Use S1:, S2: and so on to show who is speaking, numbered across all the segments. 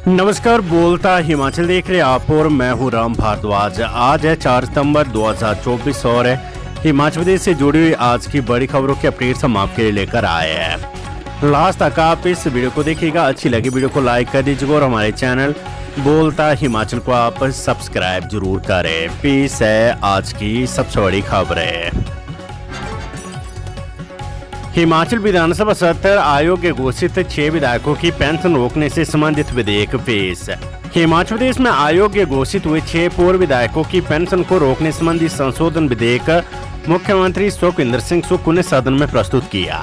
S1: नमस्कार, बोलता हिमाचल देख रहे आप और मैं हूं राम भारद्वाज। आज है 4 सितंबर 2024 और हिमाचल प्रदेश से जुड़ी हुई आज की बड़ी खबरों के अपडेट्स हम आपके लिए लेकर आए हैं। लास्ट तक आप इस वीडियो को देखिएगा। अच्छी लगी वीडियो को लाइक कर दीजिएगा और हमारे चैनल बोलता हिमाचल को आप सब्सक्राइब जरूर करें। पेश है आज की सबसे बड़ी खबरें। हिमाचल विधानसभा सत्र आयोग के घोषित 6 विधायकों की पेंशन रोकने से संबंधित विधेयक पेश। हिमाचल प्रदेश में आयोग के घोषित हुए 6 पूर्व विधायकों की पेंशन को रोकने संबंधी संशोधन विधेयक मुख्यमंत्री सुखविंदर सिंह सुक्खू ने सदन में प्रस्तुत किया।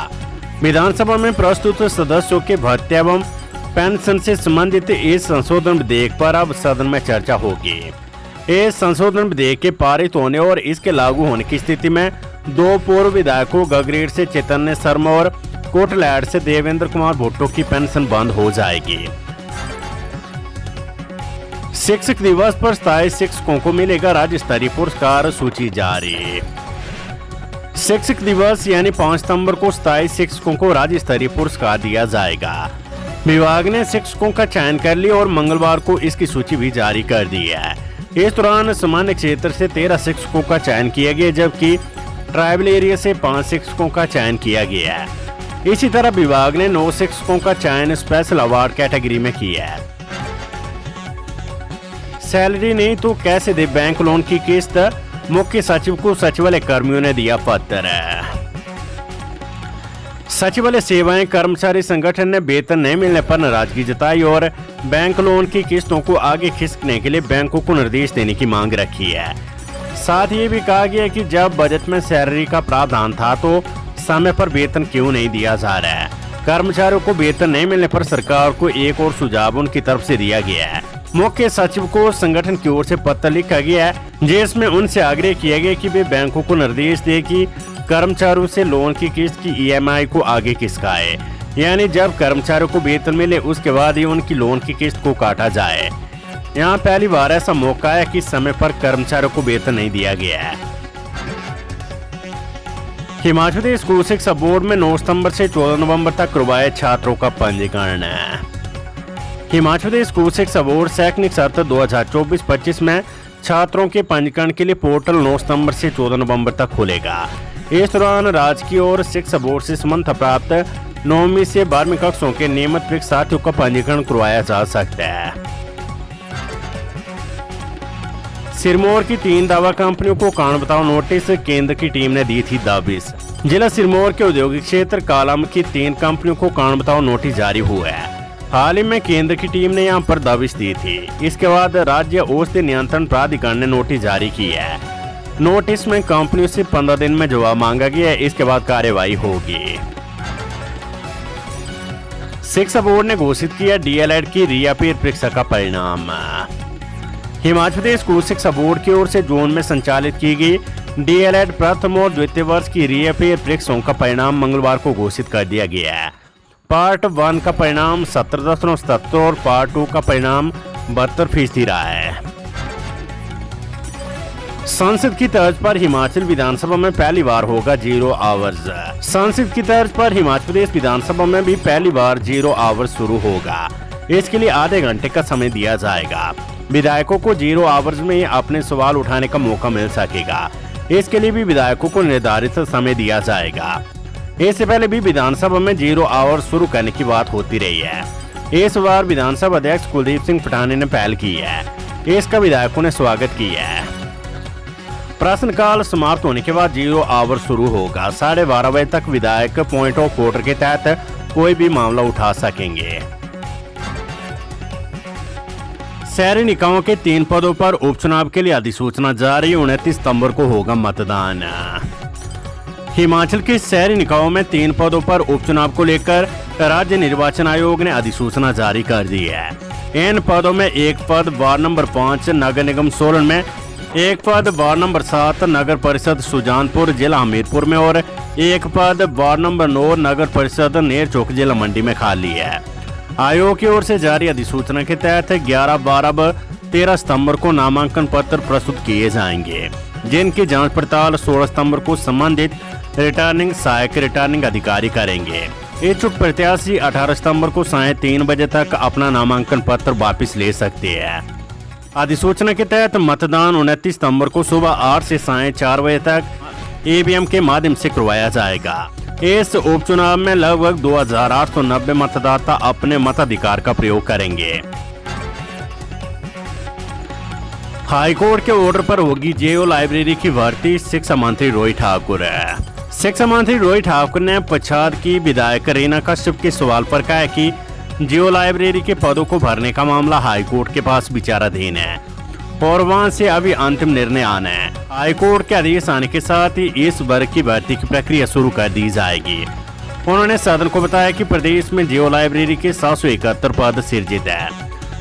S1: विधानसभा में प्रस्तुत सदस्यों के भत्ते एवं पेंशन से संबंधित इस संशोधन विधेयक पर अब सदन में चर्चा होगी। इस संशोधन विधेयक के पारित होने और इसके लागू होने की स्थिति में 2 पूर्व विधायकों गगरेट से चैतन्य शर्मा और कोटलैड से देवेंद्र कुमार भुट्टो की पेंशन बंद हो जाएगी। शिक्षक दिवस पर 27 शिक्षकों को मिलेगा राज्य स्तरीय पुरस्कार, सूची जारी। शिक्षक दिवस यानी 5 सितंबर को 27 शिक्षकों को राज्य स्तरीय पुरस्कार दिया जाएगा। विभाग ने शिक्षकों का चयन कर लिया और मंगलवार को इसकी सूची भी जारी कर दी है। इस दौरान सामान्य क्षेत्र से 13 शिक्षकों का चयन किया गया, जबकि ट्राइबल एरिया से 5 शिक्षकों का चयन किया गया है। इसी तरह विभाग ने 9 शिक्षकों का चयन स्पेशल अवार्ड कैटेगरी में किया है। सैलरी नहीं तो कैसे दे बैंक लोन की किस्त, मुख्य सचिव को सचिवालय कर्मियों ने दिया पत्र। सचिवालय सेवाएं कर्मचारी संगठन ने वेतन नहीं मिलने पर नाराजगी जताई और बैंक लोन की किस्तों को आगे खिसकने के लिए बैंकों को निर्देश देने की मांग रखी है। साथ ही ये भी कहा गया कि जब बजट में सैलरी का प्रावधान था तो समय पर वेतन क्यों नहीं दिया जा रहा है। कर्मचारियों को वेतन नहीं मिलने पर सरकार को एक और सुझाव उनकी तरफ से दिया गया है। मुख्य सचिव को संगठन की ओर से पत्र लिखा गया है, जिसमें उनसे आग्रह किया गया कि वे बैंकों को निर्देश दे कि कर्मचारियों से लोन की किस्त की EMI को आगे खिसकाए, यानी जब कर्मचारियों को वेतन मिले उसके बाद ही उनकी लोन की किस्त को काटा जाए। यहाँ पहली बार ऐसा मौका है कि समय पर कर्मचारियों को वेतन नहीं दिया गया है। हिमाचल प्रदेश स्कूल शिक्षा बोर्ड में 9 सितंबर से 14 नवंबर तक करवाए छात्रों का पंजीकरण। हिमाचल प्रदेश स्कूल शिक्षा बोर्ड शैक्षणिक सत्र 2024-25 में छात्रों के पंजीकरण के लिए पोर्टल 9 सितंबर से 14 नवंबर तक खुलेगा। इस दौरान राजकीय और शिक्षा बोर्ड से संबंध प्राप्त 9वीं से 12वीं कक्षों के नियमित परीक्षार्थियों का पंजीकरण करवाया जा सकता है। सिरमौर की 3 दवा कंपनियों को कारण बताओ नोटिस, केंद्र की टीम ने दी थी दबिश। जिला सिरमौर के औद्योगिक क्षेत्र कालाम की 3 कंपनियों को कारण बताओ नोटिस जारी हुआ है। हाल ही में केंद्र की टीम ने यहां पर दबिश दी थी। इसके बाद राज्य औषधि नियंत्रण प्राधिकरण ने नोटिस जारी की है। नोटिस में कंपनियों से 15 दिन में जवाब मांगा गया है। इसके बाद कार्यवाही होगी। शिक्षा बोर्ड ने घोषित किया DLED की रीअपीयर परीक्षा का परिणाम। हिमाचल प्रदेश स्कूल शिक्षा बोर्ड की ओर से जून में संचालित की गई DLED प्रथम और द्वितीय वर्ष की रीअपीयर परीक्षाओं का परिणाम मंगलवार को घोषित कर दिया गया है। पार्ट 1 का परिणाम 17.77 और पार्ट 2 का परिणाम 72% रहा है। संसद की तर्ज पर हिमाचल विधानसभा में पहली बार होगा 0 आवर्स। संसद की तर्ज पर हिमाचल प्रदेश विधानसभा में भी पहली बार 0 आवर्स शुरू होगा। इसके लिए आधे घंटे का समय दिया जाएगा। विधायकों को 0 आवर्स में अपने सवाल उठाने का मौका मिल सकेगा। इसके लिए भी विधायकों को निर्धारित समय दिया जाएगा। इससे पहले भी विधानसभा में 0 आवर्स शुरू करने की बात होती रही है। इस बार विधानसभा अध्यक्ष कुलदीप सिंह पठानिया ने पहल की है। इसका विधायकों ने स्वागत किया है। प्रश्नकाल समाप्त होने के बाद 0 आवर्स शुरू होगा। 12:30 बजे तक विधायक पॉइंट ऑफ ऑर्डर के तहत कोई भी मामला उठा सकेंगे। शहरी निकायों के 3 पदों पर उपचुनाव के लिए अधिसूचना जारी। 29 सितंबर को होगा मतदान। हिमाचल के शहरी निकायों में 3 पदों पर उपचुनाव को लेकर राज्य निर्वाचन आयोग ने अधिसूचना जारी कर दी है। इन पदों में एक पद वार्ड नंबर 5 नगर निगम सोलन में, एक पद वार्ड नंबर 7 नगर परिषद सुजानपुर जिला हमीरपुर में और एक पद वार्ड नंबर 9 नगर परिषद नेरचौक जिला मंडी में खाली है। आयोग की ओर से जारी अधिसूचना के तहत 11, 12 व 13 सितंबर को नामांकन पत्र प्रस्तुत किए जाएंगे, जिनकी जांच पड़ताल 16 सितंबर को संबंधित रिटर्निंग सहायक रिटर्निंग अधिकारी करेंगे। इच्छुक प्रत्याशी 18 सितंबर को सायं 3 बजे तक अपना नामांकन पत्र वापस ले सकते हैं। अधिसूचना के तहत मतदान 29 सितंबर को सुबह 8 से सायं 4 बजे तक ईवीएम के माध्यम से करवाया जाएगा। इस उपचुनाव में लगभग 2890 मतदाता अपने मताधिकार का प्रयोग करेंगे। हाईकोर्ट के ऑर्डर पर होगी जेओ लाइब्रेरी की भर्ती, शिक्षा मंत्री रोहित ठाकुर। शिक्षा मंत्री रोहित ठाकुर ने पच्छाद की विधायक रीना कश्यप के सवाल पर कहा कि जेओ लाइब्रेरी के पदों को भरने का मामला हाईकोर्ट के पास विचाराधीन है और वहां से अभी अंतिम निर्णय आना है। हाईकोर्ट के आदेश आने के साथ ही इस वर्ग की भर्ती की प्रक्रिया शुरू कर दी जाएगी। उन्होंने सदन को बताया कि प्रदेश में जेओ लाइब्रेरी के 771 पद सृजित है।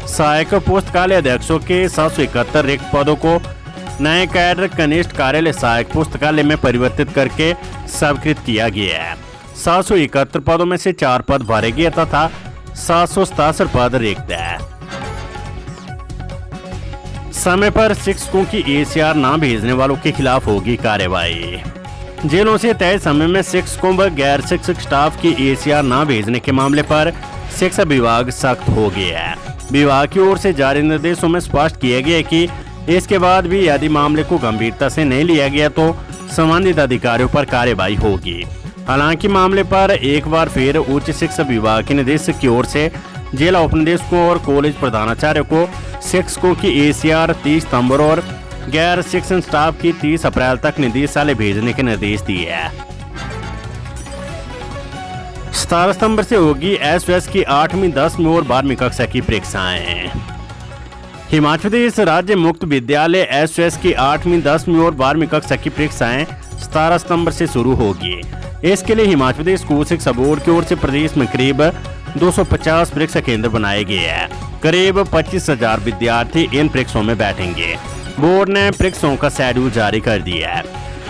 S1: सहायक पुस्तकालय अध्यक्षों के 771 रिक्त पदों को नए कैडर कनिष्ठ कार्यालय सहायक पुस्तकालय में परिवर्तित करके स्वीकृत किया गया है। 771 पदों में से 4 पद भरे गए तथा 767 पद रिक्त है। समय पर शिक्षकों की एसीआर न भेजने वालों के खिलाफ होगी कार्रवाई। जेलों से तय समय में शिक्षकों व गैर शिक्षक स्टाफ की एसीआर न भेजने के मामले पर शिक्षा विभाग सख्त हो गया है। विभाग की ओर से जारी निर्देशों में स्पष्ट किया गया कि इसके बाद भी यदि मामले को गंभीरता से नहीं लिया गया तो संबंधित अधिकारियों पर कार्रवाई होगी। हालांकि मामले पर एक बार फिर उच्च शिक्षा विभाग के निदेशक की ओर से जिला उपनिदेशकों और कॉलेज प्रधानाचार्य को शिक्षकों की एसीआर 30 सितंबर और गैर शिक्षण स्टाफ की 30 अप्रैल तक निदेशालय भेजने के निर्देश दिए हैं। 17 सितंबर से होगी एसओएस की 8वीं, 10वीं और 12वीं कक्षा की परीक्षाएं। हिमाचल प्रदेश राज्य मुक्त विद्यालय एसओएस की 8वीं, 10वीं और 12वीं कक्षा की परीक्षाएं 17 सितंबर से शुरू होगी। इसके लिए हिमाचल प्रदेश स्कूल शिक्षा बोर्ड की ओर से प्रदेश में करीब 250 परीक्षा केंद्र बनाए गए हैं। करीब 25,000 विद्यार्थी इन परीक्षाओं में बैठेंगे। बोर्ड ने परीक्षाओं का शेड्यूल जारी कर दिया है।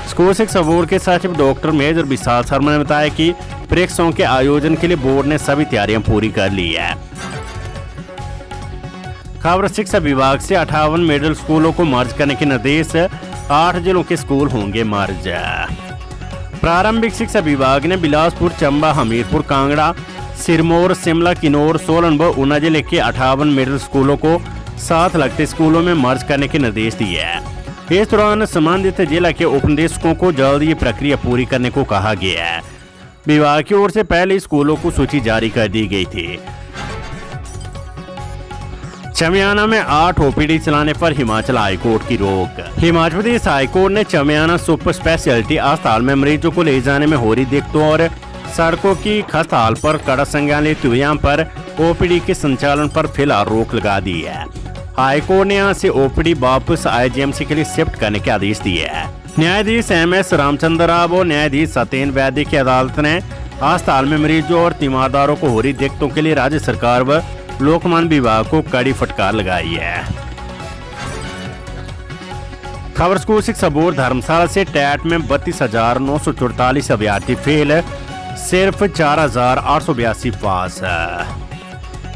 S1: स्कूल शिक्षा बोर्ड के सचिव डॉक्टर मेजर विशाल शर्मा ने बताया कि परीक्षाओं के आयोजन के लिए बोर्ड ने सभी तैयारियां पूरी कर ली है। खबर शिक्षा विभाग से 58 मिडिल स्कूलों को मर्ज करने के निर्देश, 8 जिलों के स्कूल होंगे मर्ज। प्रारंभिक शिक्षा विभाग ने बिलासपुर, चंबा, हमीरपुर, कांगड़ा, सिरमौर, शिमला, किन्नौर, सोलन व ऊना जिले के 58 मिडिल स्कूलों को साथ लगते स्कूलों में मर्ज करने के निर्देश दिए हैं। इस दौरान संबंधित जिला के उपनिदेशकों को जल्द ये प्रक्रिया पूरी करने को कहा गया है। विभाग की ओर से पहले स्कूलों को सूची जारी कर दी गई थी। चमियाना में 8 ओपीडी चलाने पर हिमाचल हाईकोर्ट की रोक। हिमाचल प्रदेश हाईकोर्ट ने चमियाना सुपर स्पेशलिटी अस्पताल में मरीजों को ले जाने में हो रही दिक्कतों और सड़कों की खस्ता हाल पर कड़ा संज्ञान लेते हुए यहाँ पर ओपीडी के संचालन पर फिलहाल रोक लगा दी है। हाईकोर्ट ने यहाँ से ओपीडी वापस आईजीएमसी के लिए शिफ्ट करने के आदेश दिए हैं। न्यायाधीश एमएस रामचंद्र राव और न्यायाधीश सत्येन वैद्य की अदालत ने अस्पताल में मरीजों और तीमारदारों को हो रही दिक्कतों के लिए राज्य सरकार व लोकमान विभाग को कड़ी फटकार लगाई है। खबर स्कूल शिक्षा बोर्ड धर्मशाला से टैट में 32,944 अभ्यर्थी फेल, सिर्फ 4,882 पास।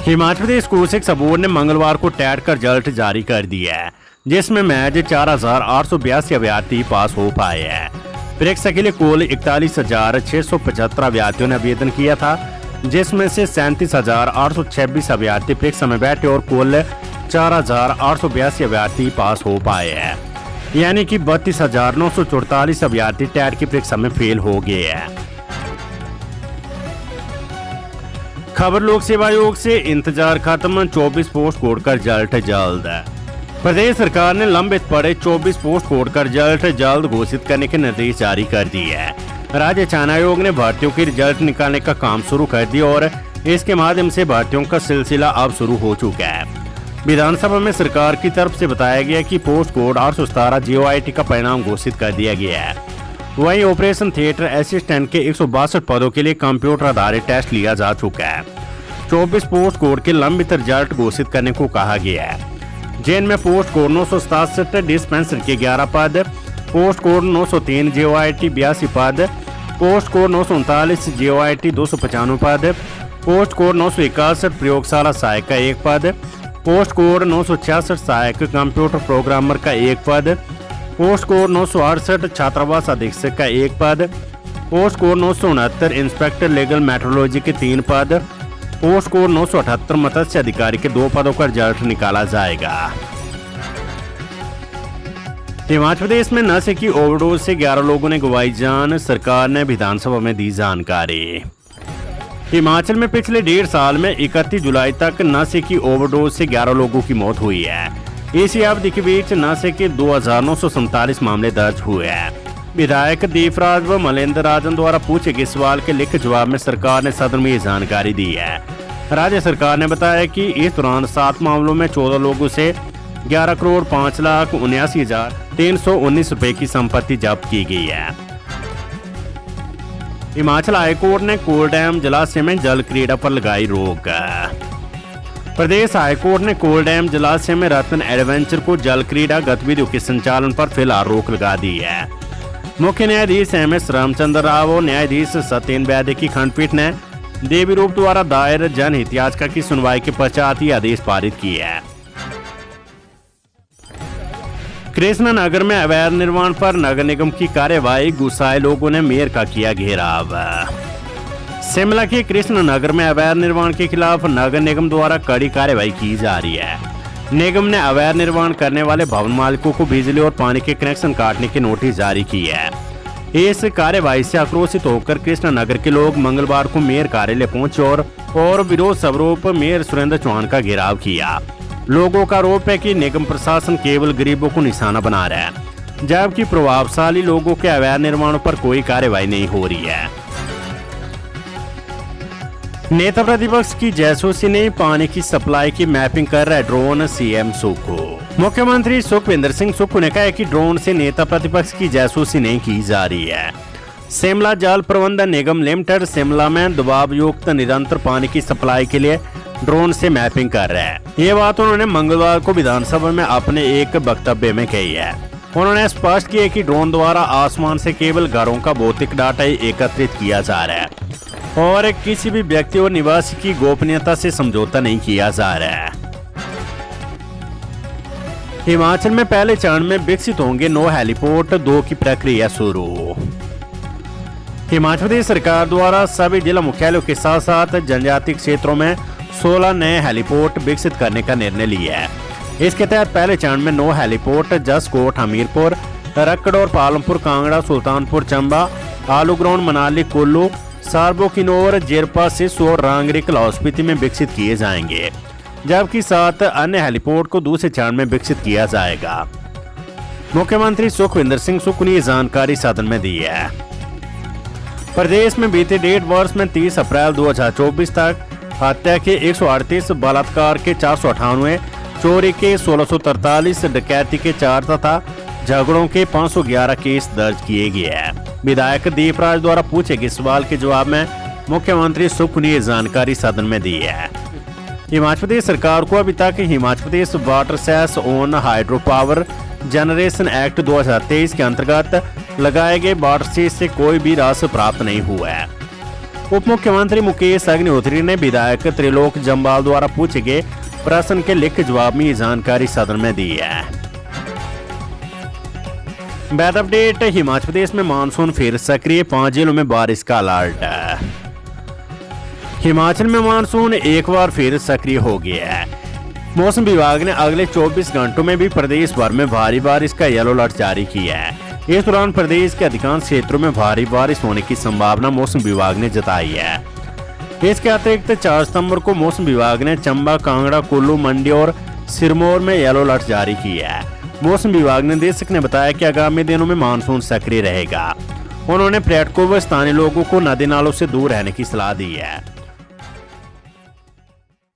S1: हिमाचल प्रदेश स्कूल शिक्षा बोर्ड ने मंगलवार को टैट का रिजल्ट जारी कर दिया है, जिसमें महज 4,882 अभ्यर्थी पास हो पाए हैं। परीक्षा के लिए कुल 41,675 अभ्यर्थियों ने आवेदन किया था, जिसमें से 37,826 अभ्यर्थी परीक्षा में बैठे और कुल 4,882 अभ्यर्थी पास हो पाए हैं। यानी कि 32,944 अभ्यर्थी टैट की परीक्षा में फेल हो गए हैं। खबर लोक सेवा आयोग से इंतजार खत्म, 24 पोस्ट कोड का रिजल्ट जल्द। प्रदेश सरकार ने लंबित पड़े 24 पोस्ट कोड का रिजल्ट जल्द घोषित करने के निर्देश जारी कर दिए हैं। राज्य चयन आयोग ने भर्तियों के रिजल्ट निकालने का काम शुरू कर दिया और इसके माध्यम से भर्तियों का सिलसिला अब शुरू हो चुका है। विधानसभा में सरकार की तरफ से बताया गया कि पोस्ट कोड 817 जीओआईटी का परिणाम घोषित कर दिया गया है। वहीं ऑपरेशन थिएटर असिस्टेंट के 162 पदों के लिए कंप्यूटर आधारित टेस्ट लिया जा चुका है। 24 पोस्ट कोड के लंबित रिजल्ट घोषित करने को कहा गया है, जिनमें पोस्ट कोड 967 डिस्पेंसर के 11 पद, पोस्ट कोड 903 जीओआईटी 82 पद, पोस्ट कोड 939 जीओआईटी 295 पद, पोस्ट कोड 961 प्रयोगशाला सहायक का 1 पद, पोस्ट कोड 966 सहायक कंप्यूटर प्रोग्रामर का 1 पद, पोस्ट कोड 968 छात्रावास अधीक्षक का 1 पद, post code 969 inspector legal metrology के 3 पद, पोस्ट कोड 978 मत्स्य अधिकारी के 2 पदों का रिजल्ट निकाला जाएगा। हिमाचल प्रदेश में नशे की ओवरडोज से 11 लोगों ने गंवाई जान, सरकार ने विधानसभा में दी जानकारी। हिमाचल में पिछले 1.5 साल में 31 जुलाई तक नशे की ओवरडोज से 11 लोगों की मौत हुई है। इसी अवधि के बीच नशे के 2947 मामले दर्ज हुए हैं। विधायक दीपराज व मलेंद्र राजन द्वारा पूछे गए सवाल के लिखित जवाब में सरकार ने सदन में ये जानकारी दी है। राज्य सरकार ने बताया कि इस दौरान 7 मामलों में 14 लोगों से 11,05,79,319 रुपए की संपत्ति जब्त की गई है। हिमाचल हाईकोर्ट ने कोलडैम जलाशय में जल क्रीड़ा पर लगाई रोक। प्रदेश हाईकोर्ट ने कोलडैम जलाशय में रतन एडवेंचर को जल क्रीड़ा गतिविधियों के संचालन पर फिलहाल रोक लगा दी है। मुख्य न्यायाधीश MS रामचंद्र राव और न्यायाधीश सत्येन वैद्य की खंडपीठ ने देवी रूप द्वारा दायर जनहित याचिका की सुनवाई के पश्चात ही आदेश पारित किए है। कृष्णनगर में अवैध निर्माण पर नगर निगम की कार्यवाही, गुस्साए लोगों ने मेयर का किया घेराव। शिमला के कृष्णनगर में अवैध निर्माण के खिलाफ नगर निगम द्वारा कड़ी कार्यवाही की जा रही है। निगम ने अवैध निर्माण करने वाले भवन मालिकों को बिजली और पानी के कनेक्शन काटने के नोटिस जारी किए है। इस कार्यवाही से आक्रोशित होकर कृष्णनगर के लोग मंगलवार को मेयर कार्यालय पहुंचे और विरोध स्वरूप मेयर सुरेंद्र चौहान का घेराव किया। लोगों का आरोप है कि निगम प्रशासन केवल गरीबों को निशाना बना रहा है, जबकि प्रभावशाली लोगों के अवैध निर्माणों पर कोई कार्रवाई नहीं हो रही है। नेता प्रतिपक्ष की जासूसी ने पानी की सप्लाई की मैपिंग कर रहा है ड्रोन, CM सुक्खू। मुख्यमंत्री सुखविंदर सिंह सुक्खू ने कहा है कि ड्रोन से नेता प्रतिपक्ष की जासूसी नहीं की जा रही है। शिमला जल प्रबंधन निगम लिमिटेड शिमला में दबाव युक्त निरंतर पानी की सप्लाई के लिए ड्रोन से मैपिंग कर रहा है। ये बात उन्होंने मंगलवार को विधानसभा में अपने एक वक्तव्य में कही है। उन्होंने स्पष्ट किया कि ड्रोन द्वारा आसमान से केवल घरों का भौतिक डाटा ही एकत्रित किया जा रहा है और किसी भी व्यक्ति और निवासी की गोपनीयता से समझौता नहीं किया जा रहा है। हिमाचल में पहले चरण में विकसित होंगे 9 हेलीपोर्ट, 2 की प्रक्रिया शुरू। हिमाचल प्रदेश सरकार द्वारा सभी जिला मुख्यालयों के साथ साथ जनजातीय क्षेत्रों में 16 नए हेलीपोर्ट विकसित करने का निर्णय लिया है। इसके तहत पहले चरण में 9 हेलीपोर्ट जसकोट, हमीरपुर, रक्कड़ और पालमपुर, कांगड़ा, सुल्तानपुर, चंबा, आलू ग्राउंड, मनाली, कुल्लू, सारबो, किन्नौर, जेरपा, सिस्सू और रांगरी, लाहौल स्पीति में विकसित किए जाएंगे, जबकि 7 अन्य हेलीपोर्ट को दूसरे चरण में विकसित किया जाएगा। मुख्यमंत्री सुखविंदर सिंह सुक्खू ने ये जानकारी सदन में दी है। प्रदेश में बीते 1.5 वर्ष में 30 अप्रैल 2024 तक हत्या के 138, बलात्कार के 498, चोरी के 1643, डकैती के 4 तथा झगड़ों के 511 केस दर्ज किए गए हैं। विधायक दीपराज द्वारा पूछे गए सवाल के जवाब में मुख्यमंत्री सुक्खू ने जानकारी सदन में दी है। हिमाचल प्रदेश सरकार को अभी तक Himachal Pradesh water cess on hydro power generation act 2023 के अंतर्गत लगाए गए वाटर सेस से कोई भी राशि प्राप्त नहीं हुआ है। उप मुख्यमंत्री मुकेश अग्निहोत्री ने विधायक त्रिलोक जम्वाल द्वारा पूछे गए प्रश्न के लिखित जवाब में ये जानकारी सदन में दी है। वेदर अपडेट, हिमाचल प्रदेश में मानसून फिर सक्रिय, 5 जिलों में बारिश का अलर्ट। हिमाचल में मानसून एक बार फिर सक्रिय हो गया है। मौसम विभाग ने अगले 24 घंटों में भी प्रदेश भर में भारी बारिश का येलो अलर्ट जारी किया है। इस दौरान प्रदेश के अधिकांश क्षेत्रों में भारी बारिश होने की संभावना मौसम विभाग ने जताई है। इसके अतिरिक्त 4 सितंबर को मौसम विभाग ने चंबा, कांगड़ा, कुल्लू, मंडी और सिरमौर में येलो अलर्ट जारी किया है। मौसम विभाग निदेशक ने बताया कि आगामी दिनों में मानसून सक्रिय रहेगा। उन्होंने पर्यटकों व स्थानीय लोगों को नदी नालों से दूर रहने की सलाह दी है।